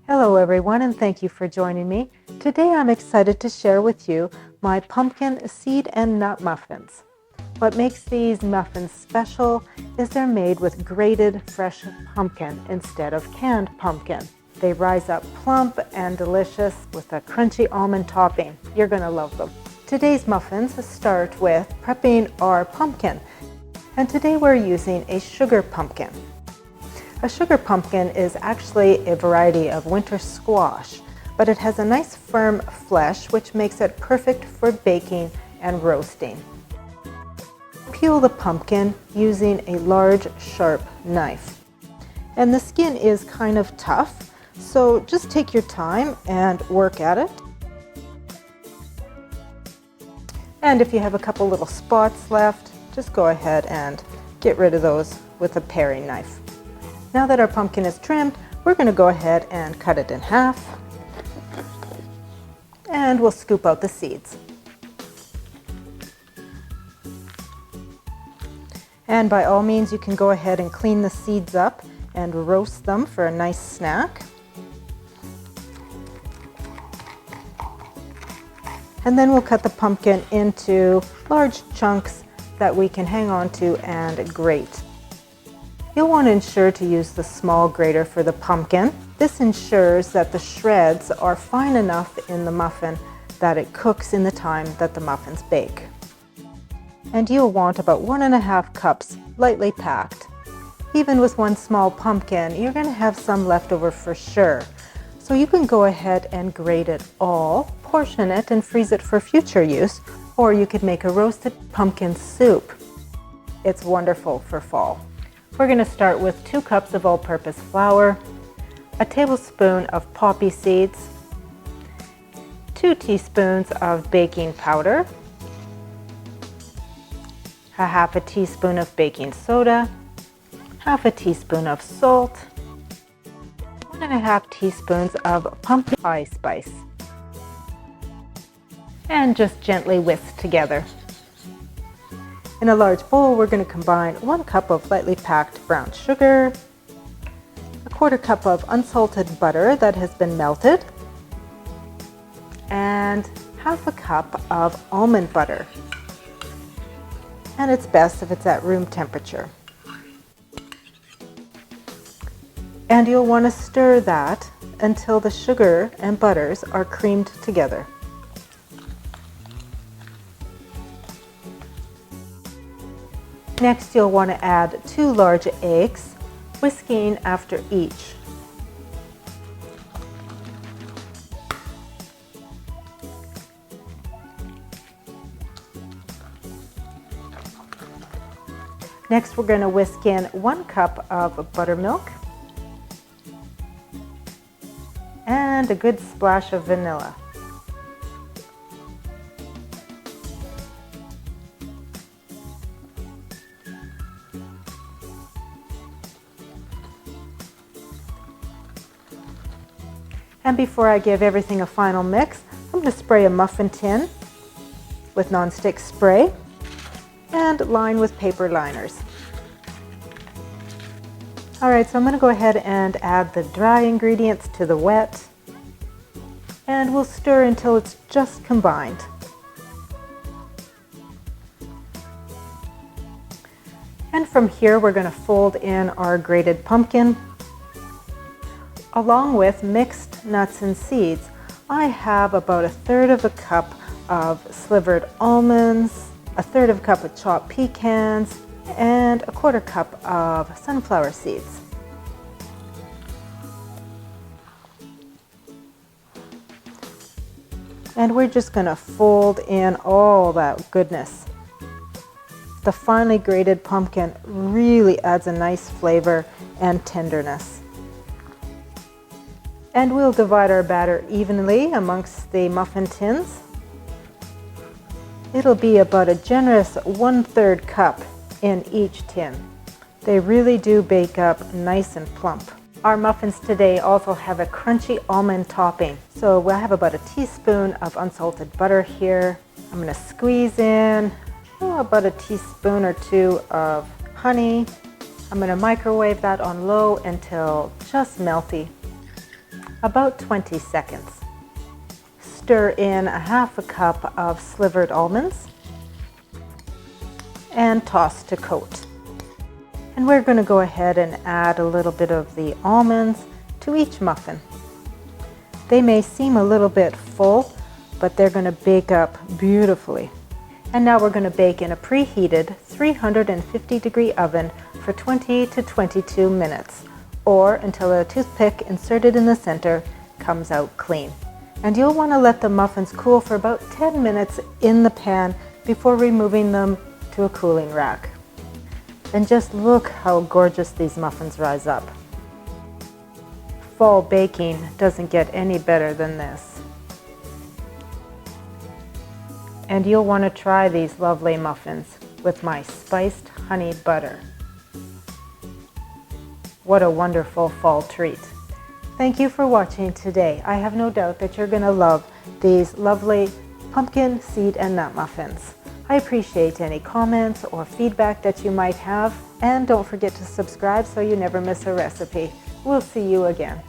Hello everyone, and thank you for joining me. Today I'm excited to share with you my pumpkin seed and nut muffins. What makes these muffins special is they're made with grated fresh pumpkin instead of canned pumpkin. They rise up plump and delicious with a crunchy almond topping. You're going to love them. Today's muffins start with prepping our pumpkin, and today we're using a sugar pumpkin. A sugar pumpkin is actually a variety of winter squash, but it has a nice firm flesh which makes it perfect for baking and roasting. Peel the pumpkin using a large sharp knife. And the skin is kind of tough, so just take your time and work at it. And if you have a couple little spots left, just go ahead and get rid of those with a paring knife. Now that our pumpkin is trimmed, we're going to go ahead and cut it in half. And we'll scoop out the seeds. And by all means, you can go ahead and clean the seeds up and roast them for a nice snack. And then we'll cut the pumpkin into large chunks that we can hang on to and grate. You'll want to ensure to use the small grater for the pumpkin. This ensures that the shreds are fine enough in the muffin that it cooks in the time that the muffins bake. And you'll want about 1.5 cups lightly packed. Even with one small pumpkin, you're going to have some left over for sure. So you can go ahead and grate it all, portion it, and freeze it for future use, or you could make a roasted pumpkin soup. It's wonderful for fall. We're going to start with 2 cups of all-purpose flour, a tablespoon of poppy seeds, 2 teaspoons of baking powder, a half a teaspoon of baking soda, half a teaspoon of salt, 1.5 teaspoons of pumpkin pie spice, and just gently whisk together. In a large bowl, we're going to combine 1 cup of lightly packed brown sugar, a 1/4 cup of unsalted butter that has been melted, and half a cup of almond butter. And it's best if it's at room temperature. And you'll want to stir that until the sugar and butters are creamed together. Next, you'll want to add 2 large eggs, whisking after each. Next, we're going to whisk in 1 cup of buttermilk and a good splash of vanilla. And before I give everything a final mix, I'm going to spray a muffin tin with nonstick spray and line with paper liners. Alright, so I'm going to go ahead and add the dry ingredients to the wet, and we'll stir until it's just combined. And from here, we're going to fold in our grated pumpkin along with mixed nuts and seeds. I have about 1/3 cup of slivered almonds, 1/3 cup of chopped pecans, and 1/4 cup of sunflower seeds. And we're just going to fold in all that goodness. The finely grated pumpkin really adds a nice flavor and tenderness. And we'll divide our batter evenly amongst the muffin tins. It'll be about a generous 1/3 cup in each tin. They really do bake up nice and plump. Our muffins today also have a crunchy almond topping. So we'll have about a teaspoon of unsalted butter here. I'm going to squeeze in about a teaspoon or 2 of honey. I'm going to microwave that on low until just melty. about 20 seconds. Stir in a half a cup of slivered almonds and toss to coat. And we're going to go ahead and add a little bit of the almonds to each muffin. They may seem a little bit full, but they're going to bake up beautifully. And now we're going to bake in a preheated 350-degree oven for 20 to 22 minutes, or until a toothpick inserted in the center comes out clean. And you'll want to let the muffins cool for about 10 minutes in the pan before removing them to a cooling rack. And just look how gorgeous these muffins rise up. Fall baking doesn't get any better than this. And you'll want to try these lovely muffins with my spiced honey butter. What a wonderful fall treat. Thank you for watching today. I have no doubt that you're going to love these lovely pumpkin seed and nut muffins. I appreciate any comments or feedback that you might have, and don't forget to subscribe so you never miss a recipe. We'll see you again.